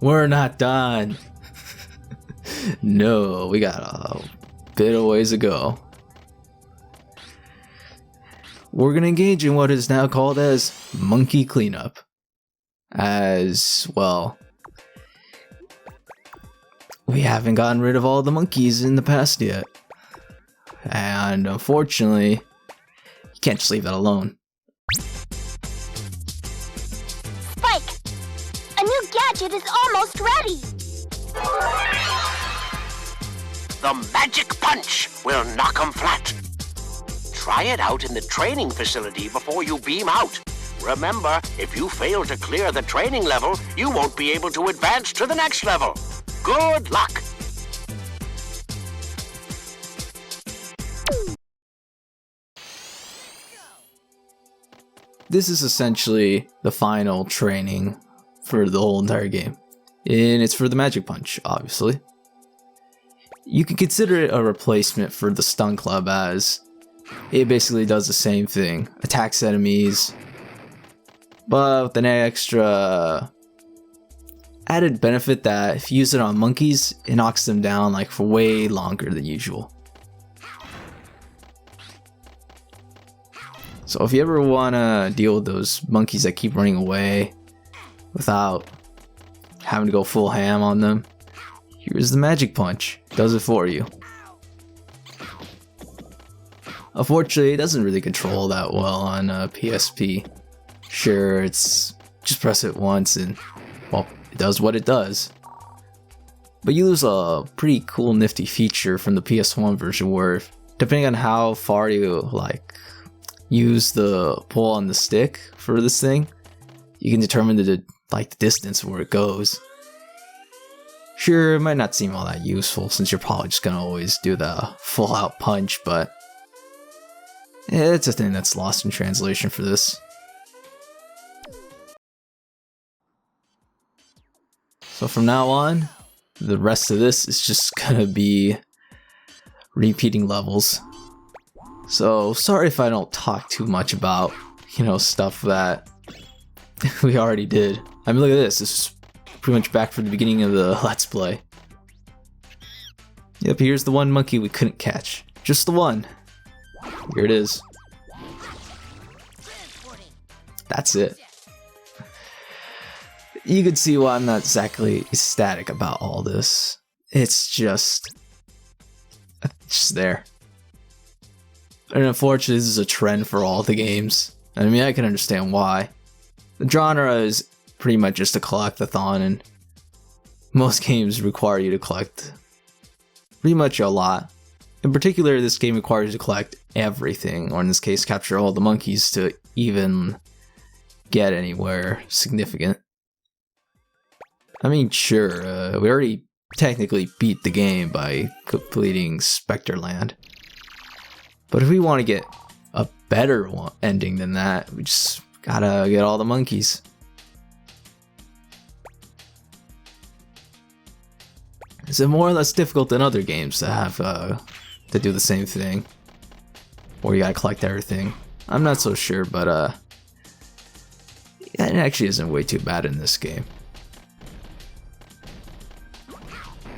We're not done. No, we got a bit of ways to go. We're gonna engage in what is now called as monkey cleanup. As well, we haven't gotten rid of all the monkeys in the past yet. And unfortunately, you can't just leave that alone. Spike! A new gadget is almost ready! The magic punch will knock 'em flat. Try it out in the training facility before you beam out. Remember, if you fail to clear the training level, you won't be able to advance to the next level. Good luck! This is essentially the final training for the whole entire game. And it's for the magic punch, obviously. You can consider it a replacement for the stun club, as it basically does the same thing. Attacks enemies, but with an extra added benefit that if you use it on monkeys, it knocks them down like for way longer than usual. So if you ever want to deal with those monkeys that keep running away without having to go full ham on them, here's the magic punch. It does it for you. Unfortunately, it doesn't really control that well on PSP. Sure, it's just press it once and, well, it does what it does. But you lose a pretty cool nifty feature from the PS1 version where, depending on how far you use the pull on the stick for this thing, you can determine the distance where it goes. Sure, it might not seem all that useful since you're probably just gonna always do the full out punch, but it's a thing that's lost in translation for this. So from now on, the rest of this is just gonna be repeating levels. So sorry if I don't talk too much about, stuff that we already did. I mean, look at this. This is pretty much back from the beginning of the Let's Play. Yep, here's the one monkey we couldn't catch. Just the one. Here it is. That's it. You can see why I'm not exactly ecstatic about all this. It's just there. And unfortunately, this is a trend for all the games. I mean, I can understand why. The genre is pretty much just a collect-a-thon, and most games require you to collect pretty much a lot. In particular, this game requires you to collect everything, or in this case, capture all the monkeys to even get anywhere significant. I mean, sure, we already technically beat the game by completing Specterland. But if we want to get a better ending than that, we just gotta get all the monkeys. Is it more or less difficult than other games that have to do the same thing? Or you gotta collect everything? I'm not so sure, but it actually isn't way too bad in this game.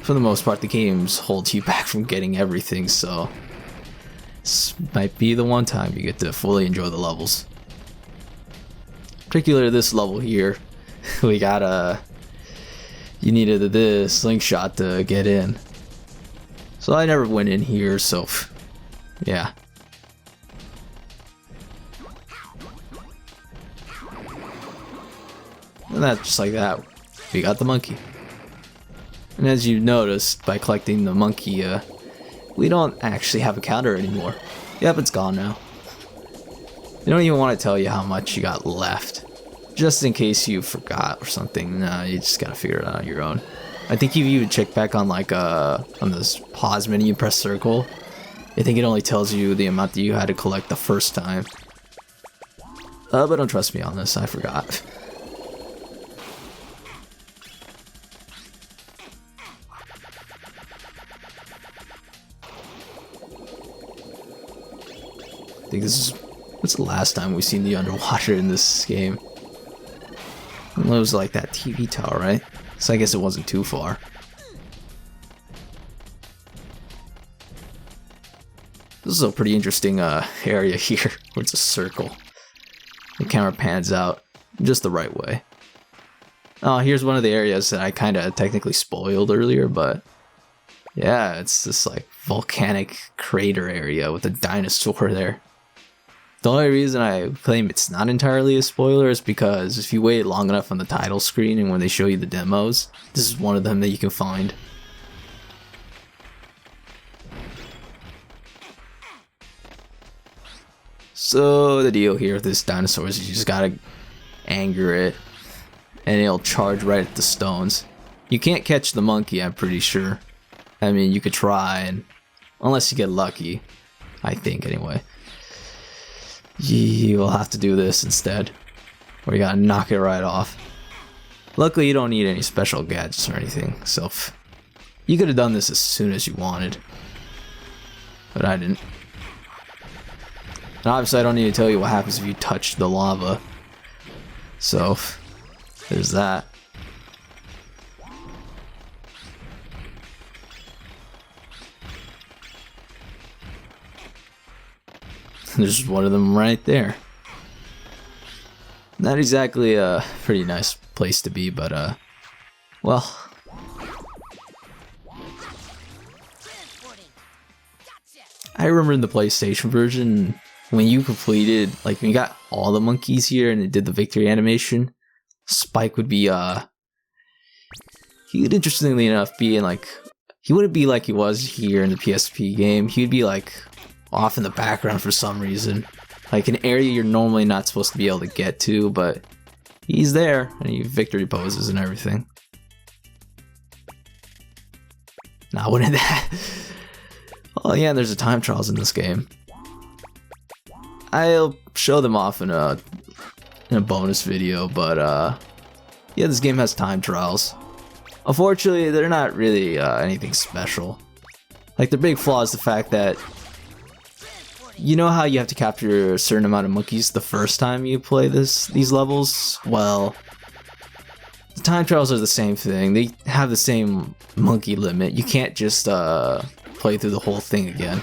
For the most part, the games hold you back from getting everything, so this might be the one time you get to fully enjoy the levels. Particularly this level here, we got you needed the slingshot to get in. So I never went in here, so yeah. And that's just like that. We got the monkey. And as you noticed, by collecting the monkey, we don't actually have a counter anymore. Yep, it's gone now. They don't even want to tell you how much you got left. Just in case you forgot or something. Nah, you just gotta figure it out on your own. I think if you even check back on on this pause menu, you press circle, I think it only tells you the amount that you had to collect the first time. But don't trust me on this, I forgot. I think what's the last time we've seen the underwater in this game? It was like that TV tower, right? So I guess it wasn't too far. This is a pretty interesting area here, where it's a circle. The camera pans out just the right way. Oh, here's one of the areas that I kind of technically spoiled earlier, but yeah, it's this like volcanic crater area with a dinosaur there. The only reason I claim it's not entirely a spoiler is because if you wait long enough on the title screen and when they show you the demos, this is one of them that you can find. So the deal here with this dinosaur is you just gotta anger it and it'll charge right at the stones. You can't catch the monkey, I'm pretty sure. I mean, you could try, and unless you get lucky, I think anyway. You will have to do this instead, or you gotta knock it right off. Luckily, you don't need any special gadgets or anything, so you could have done this as soon as you wanted, but I didn't. And obviously, I don't need to tell you what happens if you touch the lava, so there's that. There's one of them right there. Not exactly a pretty nice place to be, but well. I remember in the PlayStation version, when you completed, like when you got all the monkeys here and it did the victory animation, Spike would be, he would, interestingly enough, be in like, he wouldn't be like he was here in the PSP game. He'd be like off in the background for some reason, like an area you're normally not supposed to be able to get to, but he's there and he victory poses and everything. Now, wouldn't that? Oh yeah, there's a time trials in this game. I'll show them off in a bonus video, but yeah, this game has time trials. Unfortunately, they're not really anything special. Like, the big flaw is the fact that, you know how you have to capture a certain amount of monkeys the first time you play these levels? Well, the time trials are the same thing. They have the same monkey limit. You can't just play through the whole thing again.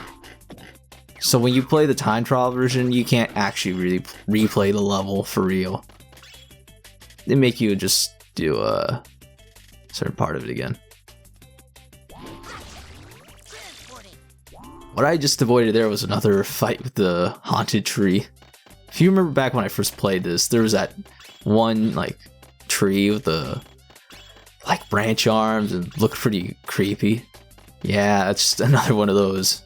So when you play the time trial version, you can't actually really replay the level for real. They make you just do a certain part of it again. What I just avoided there was another fight with the haunted tree. If you remember back when I first played this, there was that one like tree with the like branch arms and looked pretty creepy. Yeah, it's just another one of those.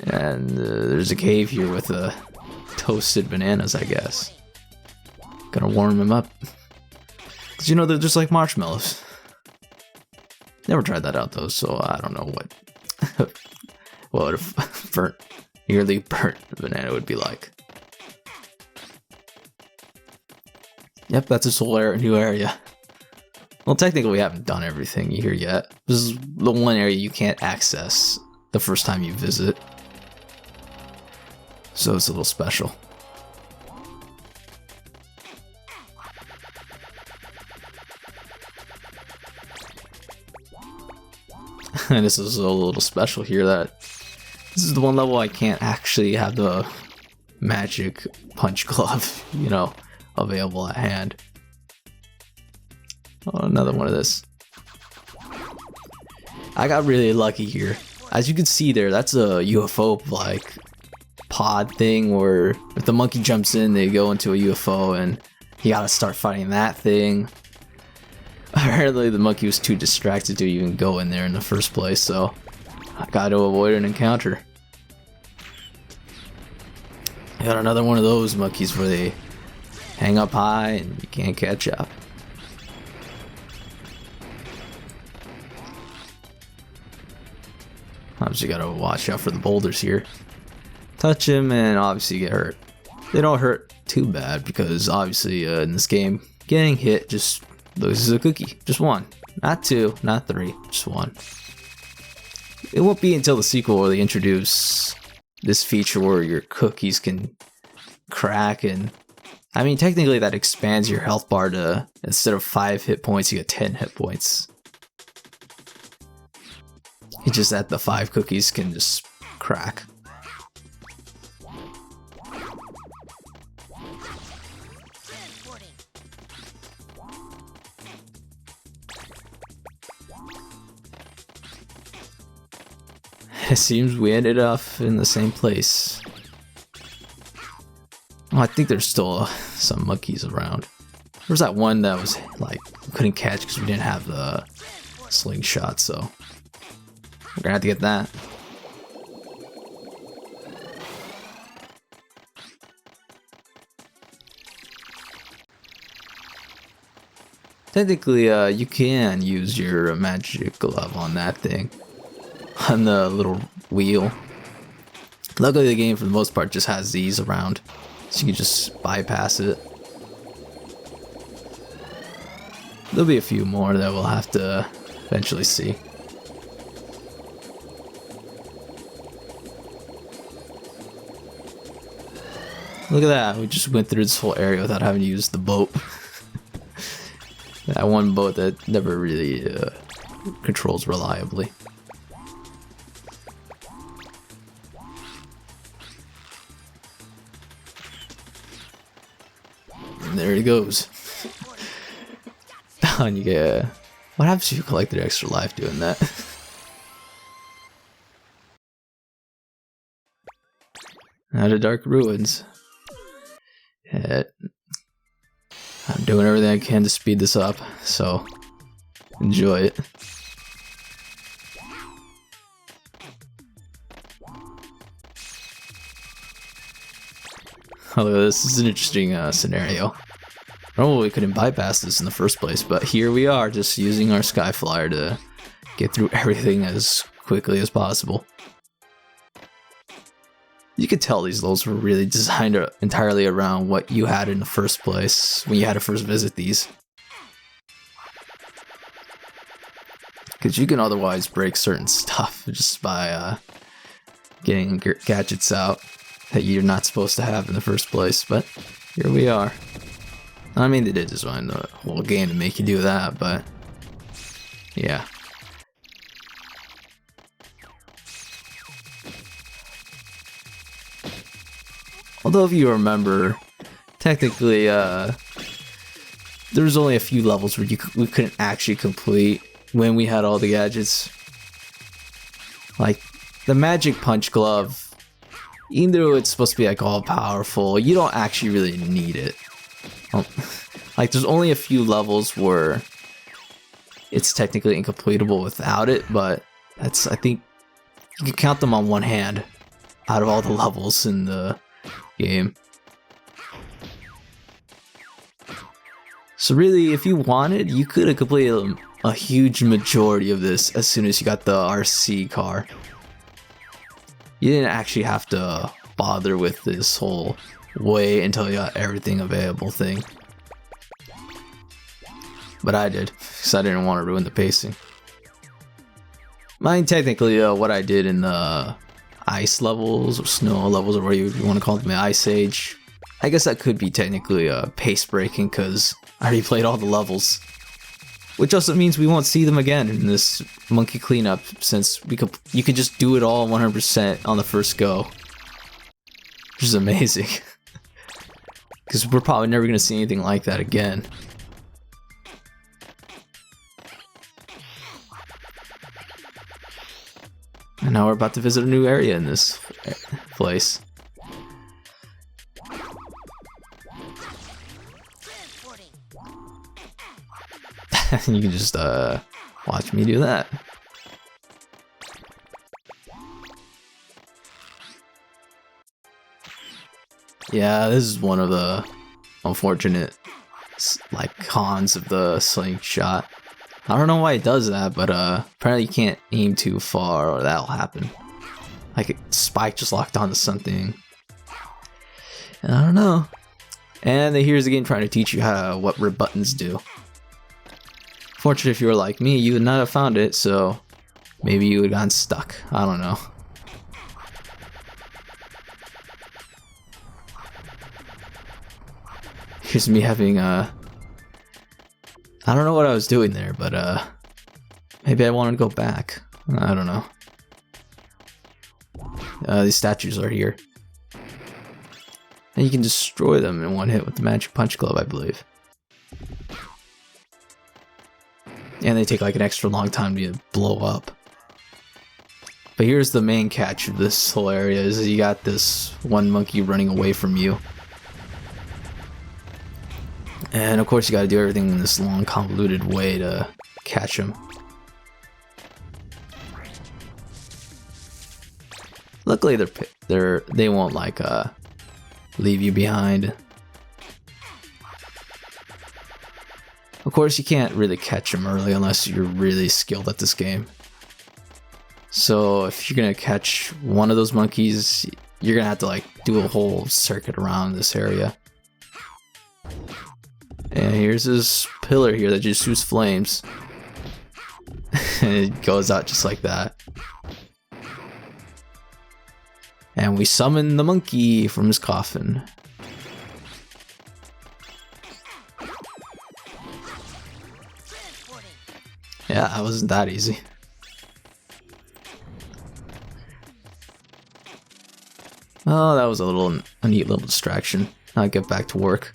And there's a cave here with toasted bananas, I guess. Gonna warm them up. Cause you know they're just like marshmallows. Never tried that out though, so I don't know what what a nearly burnt banana would be like. Yep, that's this whole new area. Well, technically we haven't done everything here yet. This is the one area you can't access the first time you visit. So it's a little special. And this is a little special here that this is the one level I can't actually have the magic punch glove, you know, available at hand. Oh, another one of this. I got really lucky here. As you can see there, that's a UFO like pod thing where if the monkey jumps in, they go into a UFO and you gotta start fighting that thing. Apparently the monkey was too distracted to even go in there in the first place, so I got to avoid an encounter. I got another one of those monkeys where they hang up high and you can't catch up. Obviously gotta watch out for the boulders here. Touch them and obviously get hurt. They don't hurt too bad because obviously in this game, getting hit just loses a cookie. Just one. Not two, not three, just one. It won't be until the sequel where they introduce this feature where your cookies can crack, and I mean, technically that expands your health bar to, instead of 5 hit points, you get 10 hit points. It's just that the 5 cookies can just crack. It seems we ended up in the same place. Oh, I think there's still some monkeys around. There was that one that was like, we couldn't catch because we didn't have the slingshot, so we're gonna have to get that. Technically, you can use your magic glove on that thing. On the little wheel. Luckily the game for the most part just has these around, so you can just bypass it. There'll be a few more that we'll have to eventually see. Look at that, we just went through this whole area without having to use the boat. That one boat that never really controls reliably. And there he goes. And you get, what happens if you collect the extra life doing that? Out of Dark Ruins. I'm doing everything I can to speed this up, so enjoy it. Although this is an interesting scenario. Normally we couldn't bypass this in the first place, but here we are just using our Sky Flyer to get through everything as quickly as possible. You could tell these levels were really designed entirely around what you had in the first place when you had to first visit these. Because you can otherwise break certain stuff just by getting gadgets out that you're not supposed to have in the first place, but here we are. I mean, they did design the whole game to make you do that, but yeah. Although if you remember, technically there was only a few levels where we couldn't actually complete when we had all the gadgets. Like the Magic Punch Glove, even though it's supposed to be like all powerful, you don't actually really need it. Like there's only a few levels where it's technically incompletable without it, but that's, I think you can count them on one hand out of all the levels in the game. So really, if you wanted, you could have completed a huge majority of this as soon as you got the RC car. You didn't actually have to bother with this whole wait until you got everything available thing. But I did, because I didn't want to ruin the pacing. Mine technically what I did in the ice levels or snow levels, or whatever you want to call them, the Ice Age. I guess that could be technically pace breaking because I already played all the levels. Which also means we won't see them again in this monkey cleanup, since you could just do it all 100% on the first go. Which is amazing. Because we're probably never going to see anything like that again. And now we're about to visit a new area in this place. You can just watch me do that. Yeah, this is one of the unfortunate like cons of the slingshot. I don't know why it does that, but apparently you can't aim too far or that'll happen. Like Spike just locked onto something. And I don't know. And here's the game trying to teach you what rib buttons do. Fortunately, if you were like me, you would not have found it, so maybe you would have gotten stuck. I don't know. Here's me having I don't know what I was doing there, but maybe I wanted to go back. I don't know. These statues are here. And you can destroy them in one hit with the Magic Punch Glove, I believe. And they take like an extra long time to blow up. But here's the main catch of this whole area, is you got this one monkey running away from you. And of course you gotta do everything in this long convoluted way to catch him. Luckily they won't like leave you behind. Of course you can't really catch him early unless you're really skilled at this game. So if you're gonna catch one of those monkeys, you're gonna have to like do a whole circuit around this area. And here's this pillar here that just shoots flames. And it goes out just like that. And we summon the monkey from his coffin. Yeah, that wasn't that easy. Oh, that was a neat little distraction. I'll get back to work.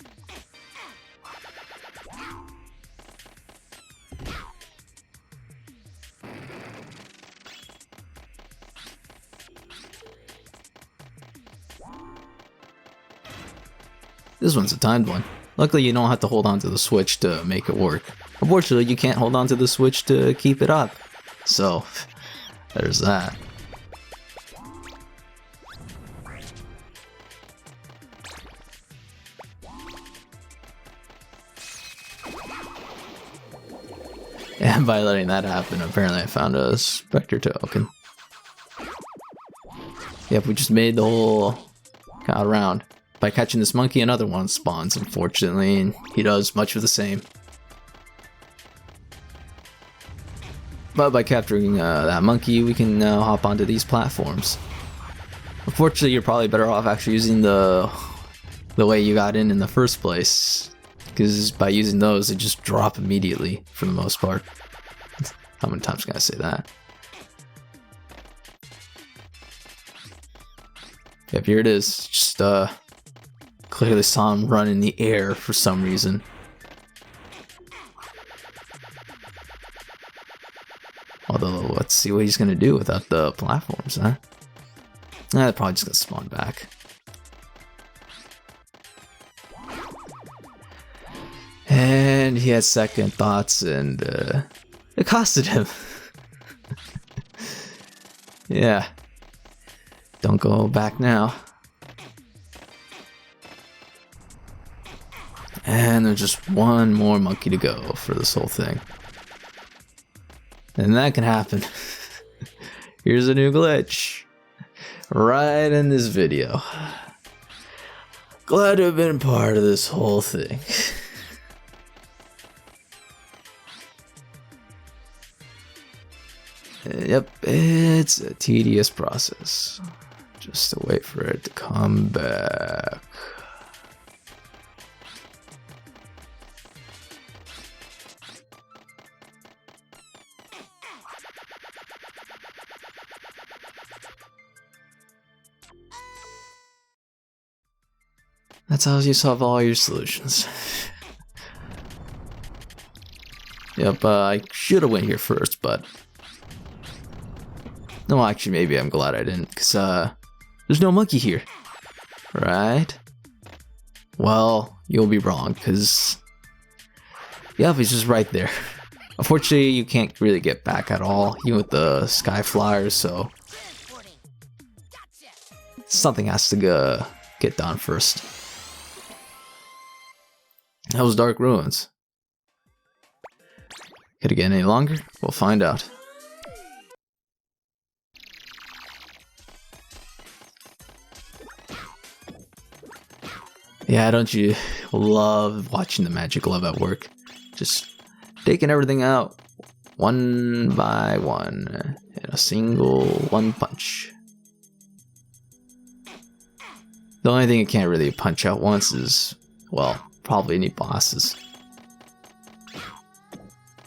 This one's a timed one. Luckily you don't have to hold on to the switch to make it work. Unfortunately you can't hold on to the switch to keep it up. So, there's that. And by letting that happen, apparently I found a Spectre token. Yep, we just made the whole round. By catching this monkey, another one spawns, unfortunately, and he does much of the same. But by capturing that monkey, we can now hop onto these platforms. Unfortunately, you're probably better off actually using the way you got in the first place, because by using those, they just drop immediately for the most part. How many times can I say that? Yep, here it is. Just clearly saw him run in the air for some reason. Although, let's see what he's gonna do without the platforms, huh? They're probably just gonna spawn back. And he had second thoughts, and it costed him. Yeah. Don't go back now. And there's just one more monkey to go for this whole thing. And that can happen. Here's a new glitch. Right in this video. Glad to have been part of this whole thing. Yep, it's a tedious process. Just to wait for it to come back. That's how you solve all your solutions. Yep, I should have went here first, but... No, actually, maybe I'm glad I didn't, because, there's no monkey here. Right? Well, you'll be wrong, because... Yep, he's just right there. Unfortunately, you can't really get back at all, even with the sky flyers, so... Something has to get done first. That was Dark Ruins. Could it get any longer? We'll find out. Yeah, don't you love watching the magic glove at work? Just taking everything out one by one in a single one punch. The only thing it can't really punch out once is, well, probably any bosses.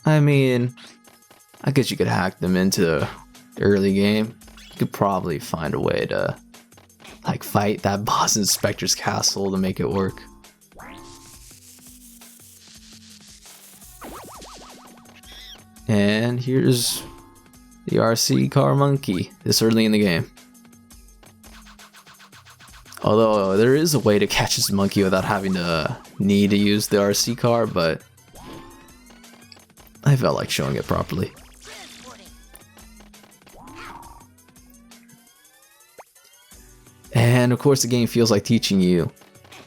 I mean, I guess you could hack them into the early game. You could probably find a way to like fight that boss in Spectre's castle to make it work. And here's the RC car monkey this early in the game. Although there is a way to catch this monkey without having to need to use the RC car, but I felt like showing it properly. And of course the game feels like teaching you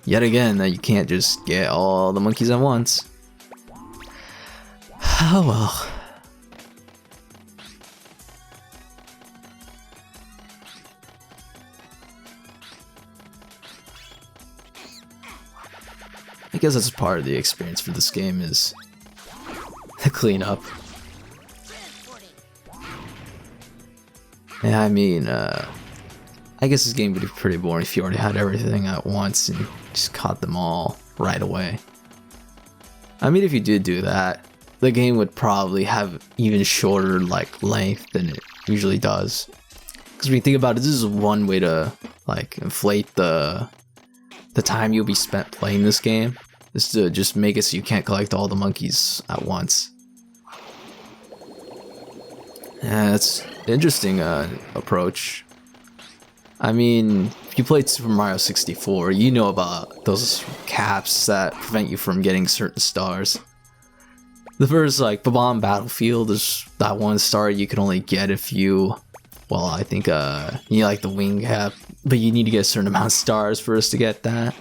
yet again that you can't just get all the monkeys at once. Oh well. I guess that's part of the experience for this game is the cleanup. Yeah, I mean, I guess this game would be pretty boring if you already had everything at once and just caught them all right away. I mean, if you did do that, the game would probably have even shorter like length than it usually does. Because when you think about it, this is one way to like inflate the time you'll be spent playing this game, is to just make it so you can't collect all the monkeys at once. Yeah, that's an interesting approach. I mean, if you played Super Mario 64, you know about those caps that prevent you from getting certain stars. The first, like, Bob-omb Battlefield is that one star you can only get if you, well, I think, you need, like, the wing cap, but you need to get a certain amount of stars first to get that.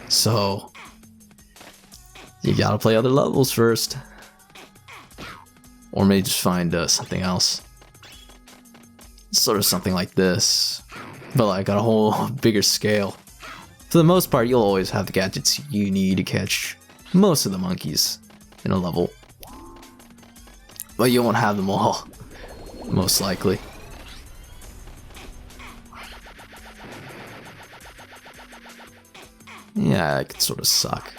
So, you gotta play other levels first. Or maybe just find something else. Sort of something like this, but like on a whole bigger scale. For the most part, you'll always have the gadgets you need to catch most of the monkeys in a level. But you won't have them all, most likely. Yeah, it could sort of suck.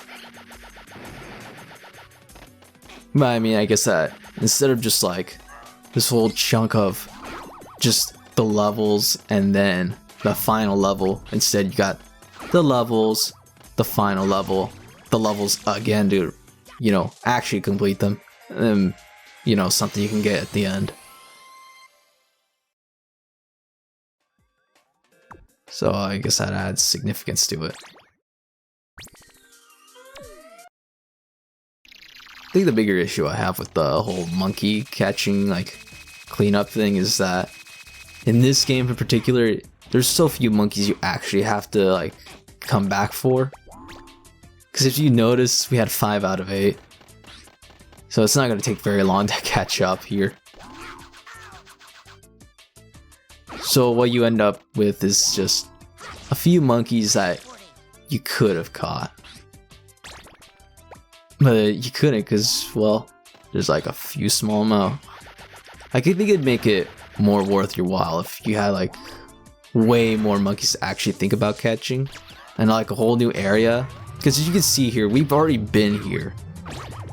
But I mean, I guess that instead of just like this whole chunk of just the levels and then the final level, instead you got the levels, the final level, the levels again to, you know, actually complete them, and then, you know, something you can get at the end. So I guess that adds significance to it. I think the bigger issue I have with the whole monkey catching, like, cleanup thing is that in this game in particular, there's so few monkeys you actually have to, like, come back for. Because if you notice, we had 5 out of 8. So it's not going to take very long to catch up here. So what you end up with is just a few monkeys that you could have caught. But you couldn't because, well, there's like a few small amount. I think it'd make it more worth your while if you had like way more monkeys to actually think about catching. And like a whole new area. Because as you can see here, we've already been here.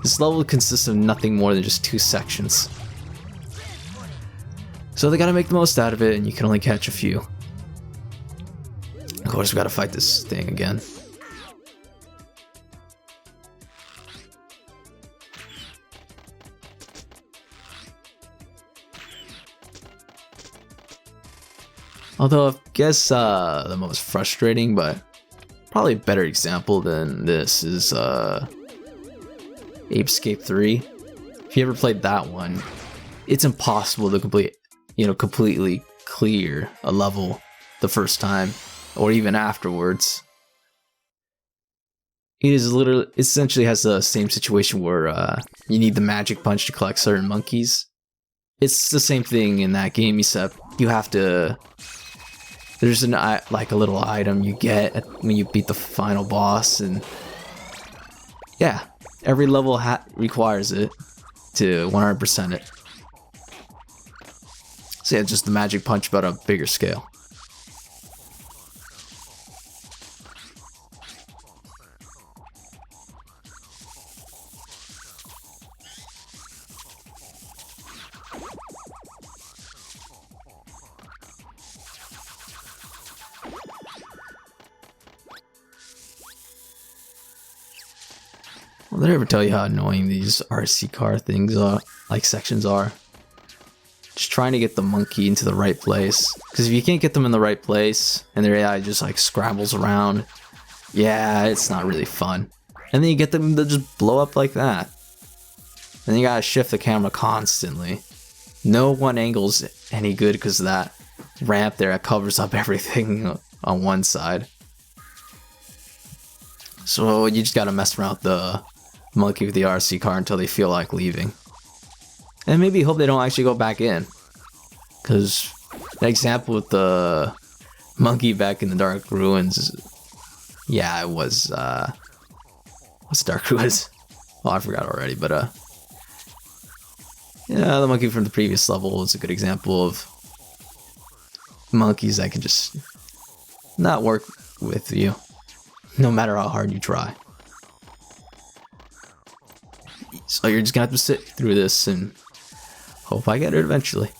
This level consists of nothing more than just 2 sections. So they gotta make the most out of it, and you can only catch a few. Of course, we gotta fight this thing again. Although I guess the most frustrating, but probably a better example than this is Ape Escape 3. If you ever played that one, it's impossible to completely clear a level the first time, or even afterwards. It is literally, essentially has the same situation where you need the magic punch to collect certain monkeys. It's the same thing in that game, except you have to. There's like a little item you get when you beat the final boss, and yeah, every level requires it to 100% it. So yeah, just the magic punch, but on a bigger scale. Well, did I ever tell you how annoying these RC car things are, like sections are? Just trying to get the monkey into the right place. Because if you can't get them in the right place, and their AI just like scrambles around, yeah, it's not really fun. And then you get them to just blow up like that. And then you gotta shift the camera constantly. No one angle's any good because of that ramp there that covers up everything on one side. So you just gotta mess around with the monkey with the RC car until they feel like leaving. And maybe hope they don't actually go back in. Because the example with the monkey back in the Dark Ruins, yeah, it was, what's Dark Ruins? Oh, I forgot already, but, yeah, the monkey from the previous level is a good example of monkeys that can just not work with you, no matter how hard you try. So you're just gonna have to sit through this and hope I get it eventually.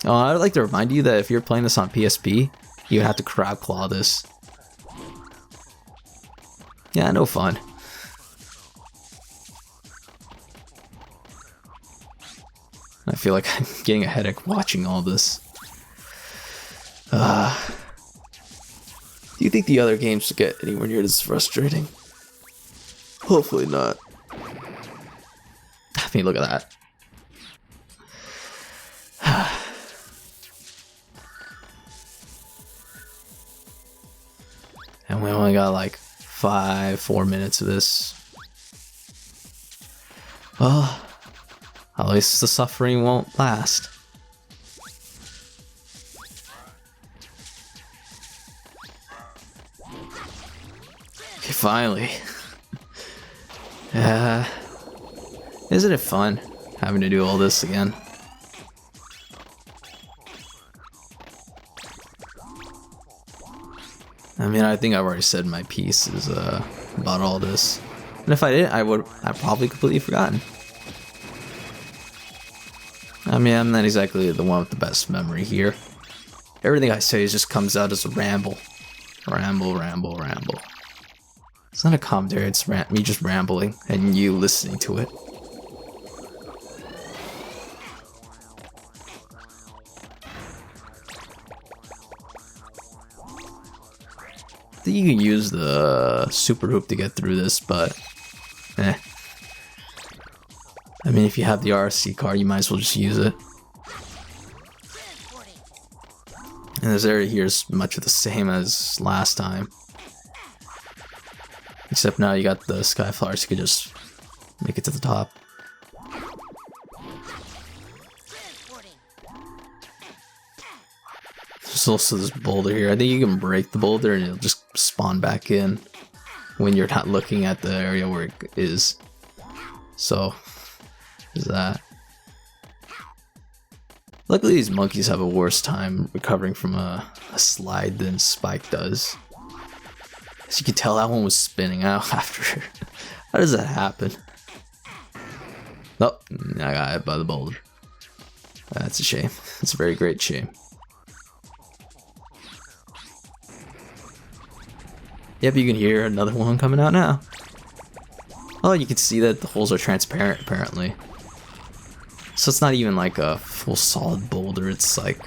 Oh, I'd like to remind you that if you're playing this on PSP, you have to crab claw this. Yeah, no fun. I feel like I'm getting a headache watching all this. Do you think the other games will get anywhere near this frustrating? Hopefully not. I mean, look at that. And we only got like 4 minutes of this. Well, at least the suffering won't last. Okay, finally. Isn't it fun having to do all this again? I mean, I think I've already said my pieces about all this. And if I didn't, I'd probably completely forgotten. I mean, I'm not exactly the one with the best memory here. Everything I say just comes out as a ramble. Ramble, ramble, ramble. It's not a commentary, it's me just rambling and you listening to it. I think you can use the super hoop to get through this, but eh. I mean, if you have the RC car, you might as well just use it. And this area here is much of the same as last time. Except now you got the sky flowers, you can just make it to the top. There's also this boulder here. I think you can break the boulder and it'll just spawn back in when you're not looking at the area where it is. So, there's that. Luckily these monkeys have a worse time recovering from a slide than Spike does. As you can tell, that one was spinning out after. How does that happen? Oh, I got hit by the boulder. That's a shame. It's a very great shame. Yep, you can hear another one coming out now. Oh, you can see that the holes are transparent apparently. So it's not even like a full solid boulder, it's like...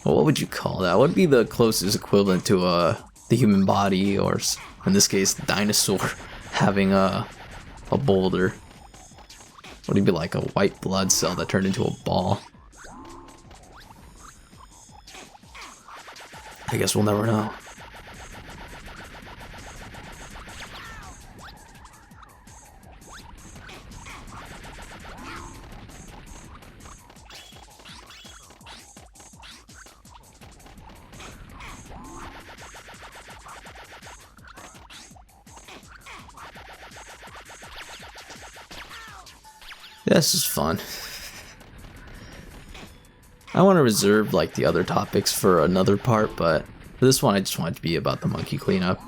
Well, what would you call that? What would be the closest equivalent to the human body, or in this case, the dinosaur, having a boulder? Would it be like a white blood cell that turned into a ball? I guess we'll never know. This is fun. I want to reserve like the other topics for another part, but for this one I just want it to be about the monkey cleanup.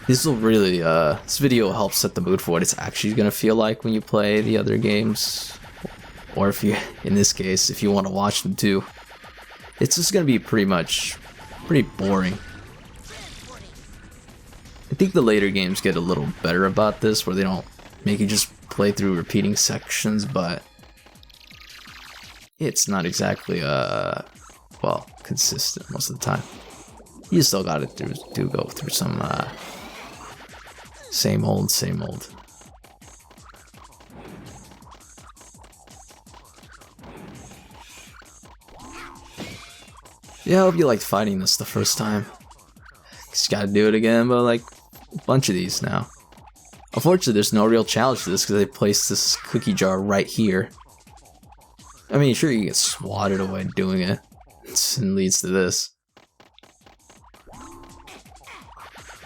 This will really, this video will help set the mood for what it's actually going to feel like when you play the other games. Or if you, in this case, if you want to watch them too. It's just going to be pretty boring. I think the later games get a little better about this, where they don't make you just play through repeating sections, but it's not exactly well, consistent most of the time. You still gotta go through some same old. Yeah, I hope you liked fighting this the first time. Just gotta do it again, but like a bunch of these now. Unfortunately, there's no real challenge to this because they placed this cookie jar right here. I mean, sure, you get swatted away doing it, and leads to this.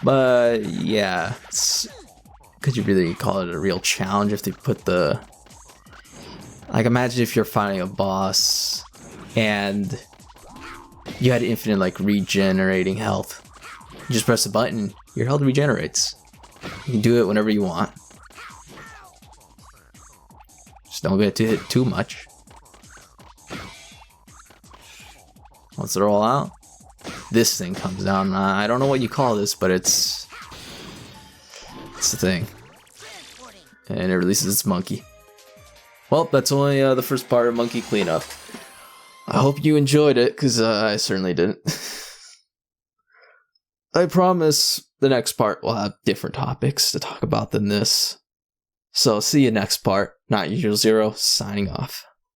But yeah, could you really call it a real challenge if they put the... Like, imagine if you're fighting a boss and you had infinite, like, regenerating health. You just press a button, your health regenerates. You can do it whenever you want. Just don't get to hit too much. Once they're all out, this thing comes down. I don't know what you call this, but it's the thing. And it releases its monkey. Well, that's only the first part of Monkey Cleanup. I hope you enjoyed it, because I certainly didn't. I promise the next part will have different topics to talk about than this. So see you next part. notyourusualZero signing off.